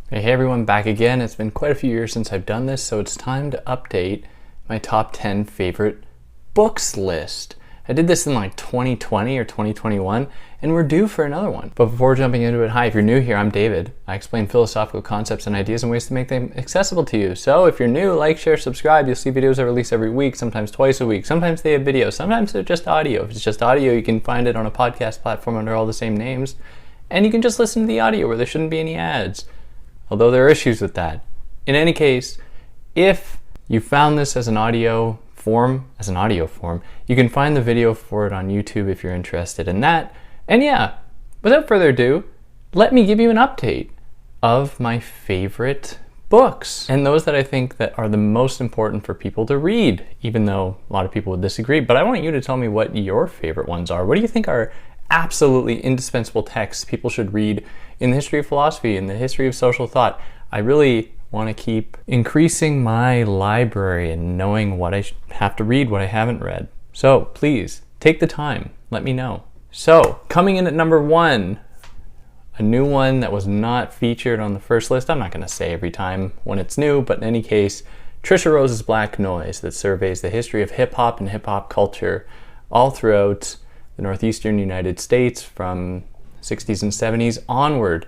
Hey everyone, back again. It's been quite a few years since I've done this, so it's time to update my top 10 favorite books list. I did this in like 2020 or 2021, and we're due for another one. But before jumping into it, hi, if you're new here, I'm David. I explain philosophical concepts and ideas and ways to make them accessible to you. So if you're new, like, share, subscribe. You'll see videos I release every week, sometimes twice a week. Sometimes they have videos, sometimes they're just audio. If it's just audio, you can find it on a podcast platform under all the same names. And you can just listen to the audio where there shouldn't be any ads. Although there are issues with that. In any case, if you found this as an audio form, you can find the video for it on YouTube if you're interested in that. And yeah, without further ado, let me give you an update of my favorite books and those that I think that are the most important for people to read, even though a lot of people would disagree. But I want you to tell me what your favorite ones are. What do you think are absolutely indispensable texts people should read in the history of philosophy, in the history of social thought? I really want to keep increasing my library and knowing what I have to read, what I haven't read. So please take the time, let me know. So coming in at number 1, a new one that was not featured on the first list. I'm not going to say every time when it's new, but in any case, Tricia Rose's Black Noise, that surveys the history of hip-hop and hip-hop culture all throughout the northeastern United States from 60s and 70s onward.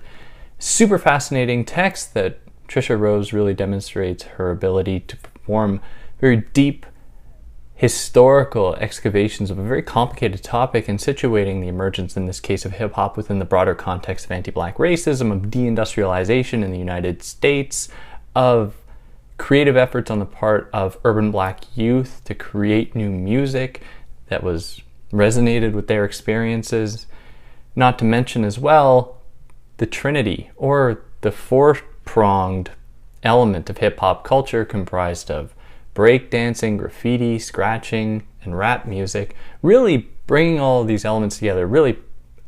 Super fascinating text that Tricia Rose really demonstrates her ability to perform very deep historical excavations of a very complicated topic and situating the emergence, in this case, of hip-hop within the broader context of anti-black racism, of deindustrialization in the United States, of creative efforts on the part of urban black youth to create new music that resonated with their experiences. Not to mention as well the trinity, or the four-pronged element of hip-hop culture comprised of breakdancing, graffiti, scratching, and rap music, really bringing all of these elements together. Really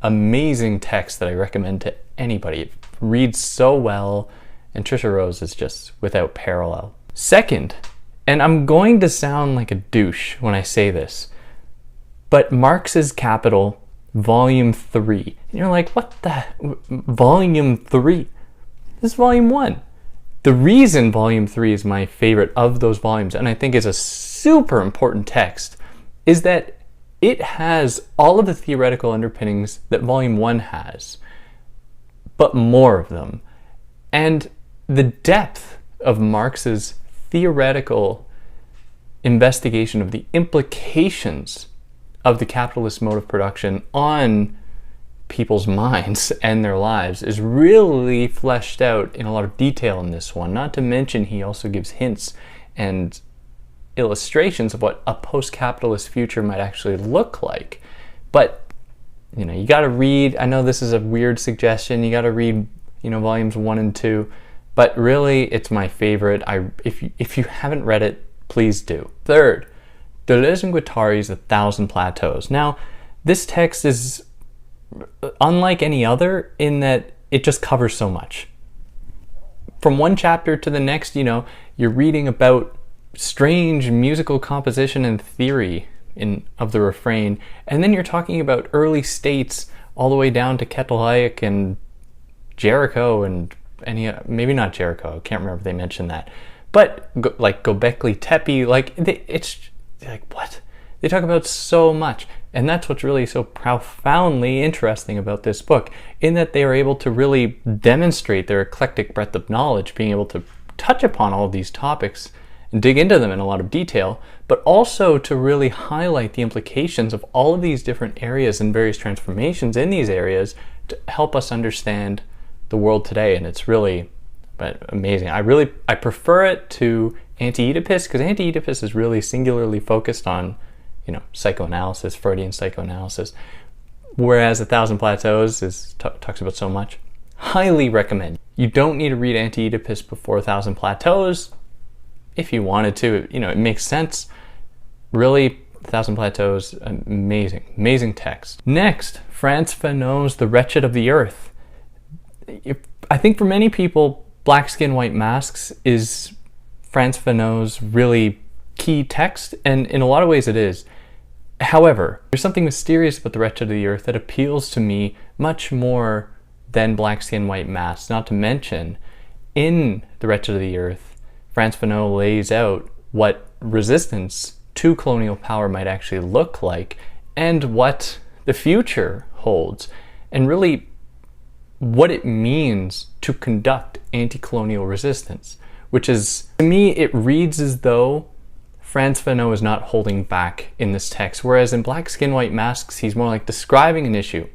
amazing text that I recommend to anybody. It reads so well, and Tricia Rose is just without parallel. Second, and I'm going to sound like a douche when I say this, but Marx's Capital, Volume 3. And you're like, what the? Volume 3? This is Volume 1. The reason Volume 3 is my favorite of those volumes, and I think is a super important text, is that it has all of the theoretical underpinnings that Volume 1 has, but more of them. And the depth of Marx's theoretical investigation of the implications of the capitalist mode of production on people's minds and their lives is really fleshed out in a lot of detail in this one. Not to mention, he also gives hints and illustrations of what a post-capitalist future might actually look like. But, you got to read, I know this is a weird suggestion, you got to read, volumes 1 and 2, but really it's my favorite. If you haven't read it, please do. Third, Deleuze and Guattari's 1,000 Plateaus. Now, this text is unlike any other in that it just covers so much. From one chapter to the next, you're reading about strange musical composition and theory of the refrain, and then you're talking about early states all the way down to Kettle-Hayek and Jericho and maybe not Jericho, I can't remember if they mentioned that, but like Göbekli Tepe, it's like, what? They talk about so much. And that's what's really so profoundly interesting about this book, in that they are able to really demonstrate their eclectic breadth of knowledge, being able to touch upon all of these topics and dig into them in a lot of detail, but also to really highlight the implications of all of these different areas and various transformations in these areas to help us understand the world today. And it's really amazing. I prefer it to Anti-Oedipus, because Anti-Oedipus is really singularly focused on psychoanalysis, Freudian psychoanalysis, whereas 1,000 Plateaus talks about so much. Highly recommend. You don't need to read Anti-Oedipus before 1,000 Plateaus. If you wanted to, it makes sense. Really, 1,000 Plateaus, amazing text. Next, Frantz Fanon's The Wretched of the Earth. I think for many people, Black Skin, White Masks is Frantz Fanon's really key text, and in a lot of ways it is. However, there's something mysterious about The Wretched of the Earth that appeals to me much more than Black Skin, White Masks. Not to mention, in The Wretched of the Earth, Frantz Fanon lays out what resistance to colonial power might actually look like and what the future holds, and really what it means to conduct anti-colonial resistance, which is, to me, it reads as though Frantz Fanon is not holding back in this text, whereas in Black Skin, White Masks, he's more like describing an issue.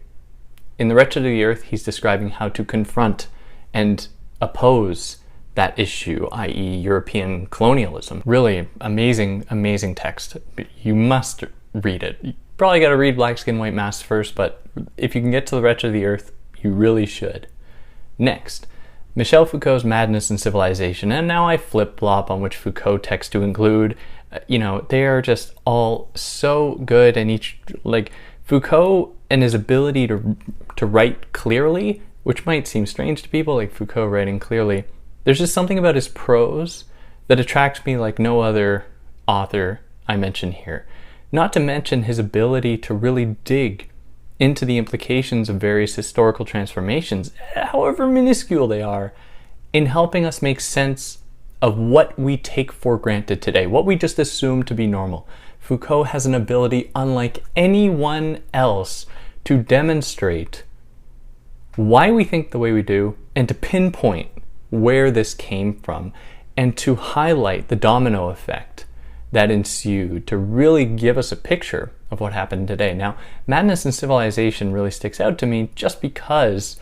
In The Wretched of the Earth, he's describing how to confront and oppose that issue, i.e. European colonialism. Really amazing, amazing text. You must read it. You probably got to read Black Skin, White Masks first, but if you can get to The Wretched of the Earth, you really should. Next, Michel Foucault's Madness and Civilization, and now I flip-flop on which Foucault text to include. They are just all so good, and each, like, Foucault and his ability to write clearly, which might seem strange to people, like Foucault writing clearly, there's just something about his prose that attracts me like no other author I mention here. Not to mention his ability to really dig into the implications of various historical transformations, however minuscule they are, in helping us make sense of what we take for granted today, what we just assume to be normal. Foucault has an ability unlike anyone else to demonstrate why we think the way we do and to pinpoint where this came from and to highlight the domino effect that ensued to really give us a picture of what happened today. Now, Madness and Civilization really sticks out to me just because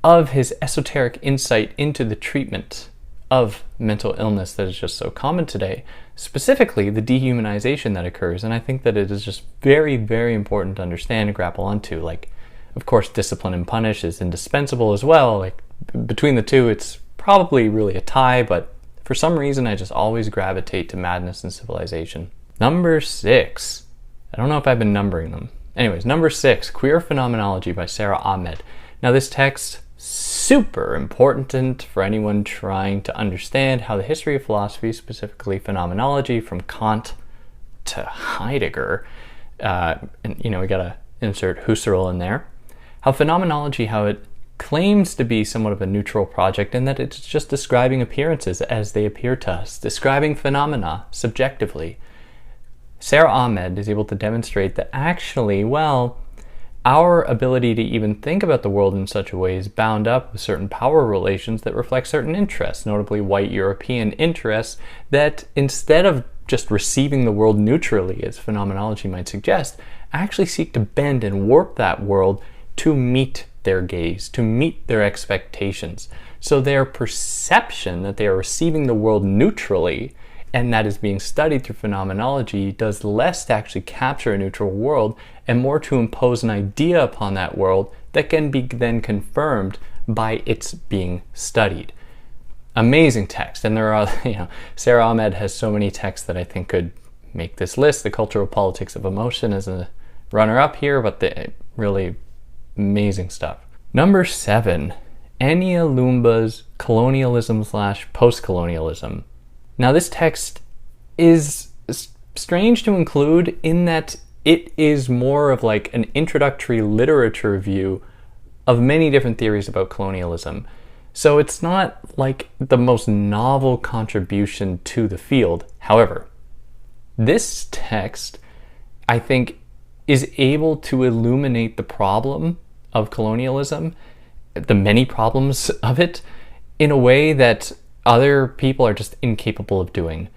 of his esoteric insight into the treatment of mental illness that is just so common today, specifically the dehumanization that occurs. And I think that it is just very, very important to understand and grapple onto. Like, of course, Discipline and Punish is indispensable as well. Like, between the two, it's probably really a tie, but for some reason, I just always gravitate to Madness and Civilization. Number 6. I don't know if I've been numbering them. Anyways, number 6, Queer Phenomenology by Sara Ahmed. Now, this text, super important for anyone trying to understand how the history of philosophy, specifically phenomenology, from Kant to Heidegger, and we gotta insert Husserl in there, how phenomenology, how it claims to be somewhat of a neutral project in that it's just describing appearances as they appear to us, describing phenomena subjectively. Sara Ahmed is able to demonstrate that actually, well, our ability to even think about the world in such a way is bound up with certain power relations that reflect certain interests, notably white European interests, that instead of just receiving the world neutrally, as phenomenology might suggest, actually seek to bend and warp that world to meet their gaze, to meet their expectations. So their perception that they are receiving the world neutrally, and that is being studied through phenomenology, does less to actually capture a neutral world and more to impose an idea upon that world that can be then confirmed by its being studied. Amazing text, and there are, Sara Ahmed has so many texts that I think could make this list. The Cultural Politics of Emotion is a runner-up here, but the really amazing stuff. Number 7, Anya Lumba's Colonialism/Postcolonialism. Now, this text is strange to include in that it is more of like an introductory literature review of many different theories about colonialism. So it's not like the most novel contribution to the field. However, this text, I think, is able to illuminate the problem of colonialism, the many problems of it, in a way that other people are just incapable of doing.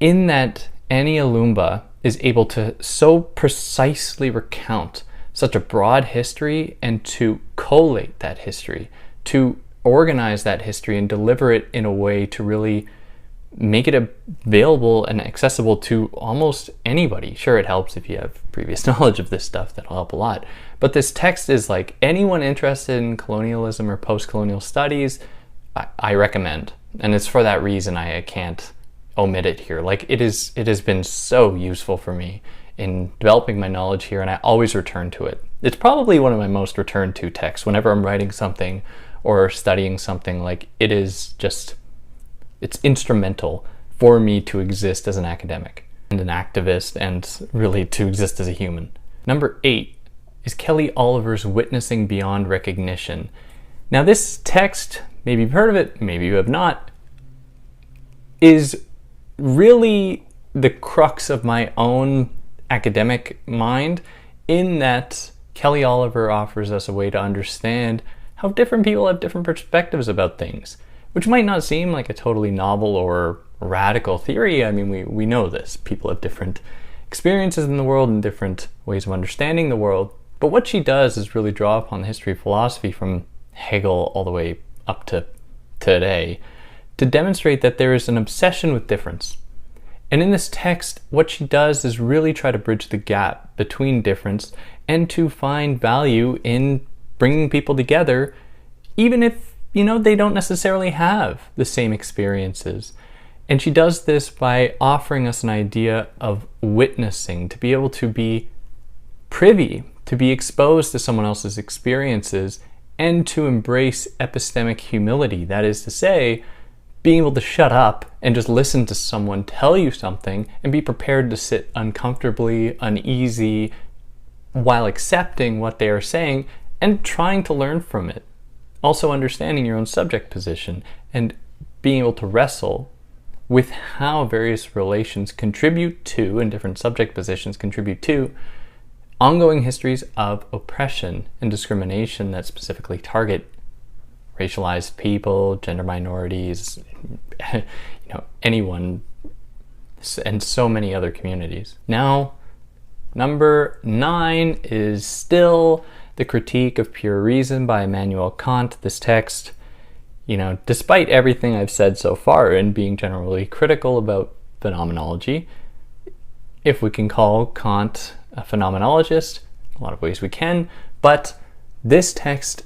In that Anya Lumba is able to so precisely recount such a broad history and to collate that history, to organize that history and deliver it in a way to really make it available and accessible to almost anybody. Sure, it helps if you have previous knowledge of this stuff, that'll help a lot. But this text is like anyone interested in colonialism or post-colonial studies, I recommend. And it's for that reason I can't omit it here. Like it has been so useful for me in developing my knowledge here, and I always return to it. It's probably one of my most returned to texts whenever I'm writing something or studying something. Like it's instrumental for me to exist as an academic and an activist and really to exist as a human. Number 8 is Kelly Oliver's Witnessing Beyond Recognition. Now this text maybe you've heard of it, maybe you have not, is really the crux of my own academic mind, in that Kelly Oliver offers us a way to understand how different people have different perspectives about things, which might not seem like a totally novel or radical theory. I mean, we know this. People have different experiences in the world and different ways of understanding the world. But what she does is really draw upon the history of philosophy from Hegel all the way up to today to demonstrate that there is an obsession with difference. And in this text, what she does is really try to bridge the gap between difference and to find value in bringing people together, even if, they don't necessarily have the same experiences. And she does this by offering us an idea of witnessing, to be able to be privy, to be exposed to someone else's experiences, and to embrace epistemic humility. That is to say, being able to shut up and just listen to someone tell you something and be prepared to sit uncomfortably, uneasy, while accepting what they are saying and trying to learn from it. Also understanding your own subject position and being able to wrestle with how various relations contribute to, and different subject positions contribute to, ongoing histories of oppression and discrimination that specifically target racialized people, gender minorities, anyone, and so many other communities. Now, number 9 is still The Critique of Pure Reason by Immanuel Kant. This text, despite everything I've said so far and being generally critical about phenomenology, if we can call Kant a phenomenologist, a lot of ways we can, but this text,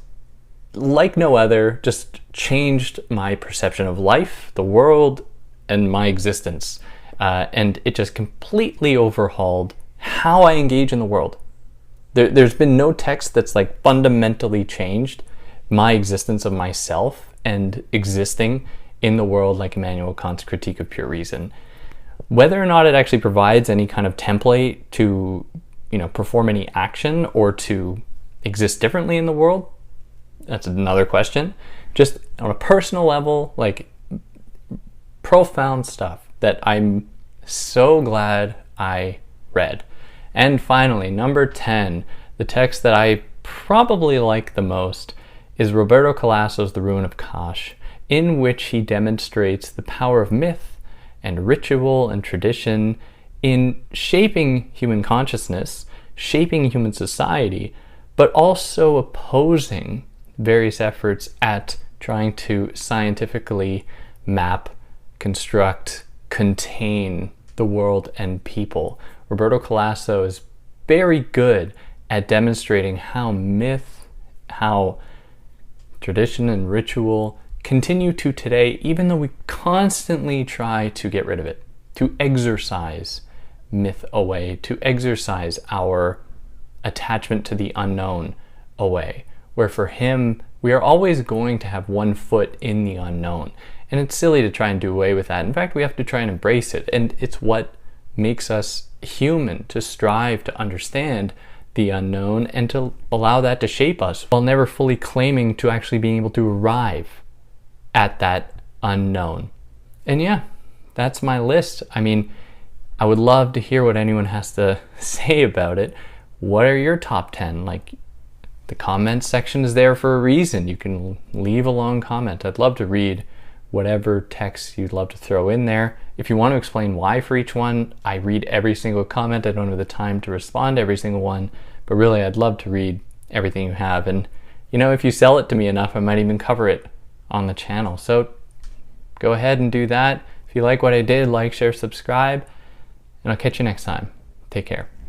like no other, just changed my perception of life, the world, and my existence. And it just completely overhauled how I engage in the world. There's been no text that's like fundamentally changed my existence of myself and existing in the world like Immanuel Kant's Critique of Pure Reason. Whether or not it actually provides any kind of template to, perform any action or to exist differently in the world, that's another question. Just on a personal level, like profound stuff that I'm so glad I read. And finally, number 10, the text that I probably like the most is Roberto Colasso's The Ruin of Kaash, in which he demonstrates the power of myth and ritual and tradition in shaping human consciousness, shaping human society, but also opposing various efforts at trying to scientifically map, construct, contain the world and people. Roberto Colasso is very good at demonstrating how myth, how tradition and ritual continue to today, even though we constantly try to get rid of it, to exorcise myth away, to exorcise our attachment to the unknown away. Where for him, we are always going to have one foot in the unknown. And it's silly to try and do away with that. In fact, we have to try and embrace it. And it's what makes us human, to strive to understand the unknown and to allow that to shape us while never fully claiming to actually being able to arrive at that unknown. And yeah, that's my list. I mean, I would love to hear what anyone has to say about it. What are your top 10? Like, the comments section is there for a reason. You can leave a long comment. I'd love to read whatever text you'd love to throw in there. If you want to explain why for each one, I read every single comment. I don't have the time to respond to every single one, but really I'd love to read everything you have. And if you sell it to me enough, I might even cover it on the channel. So go ahead and do that. If you like what I did, like, share, subscribe, and I'll catch you next time. Take care.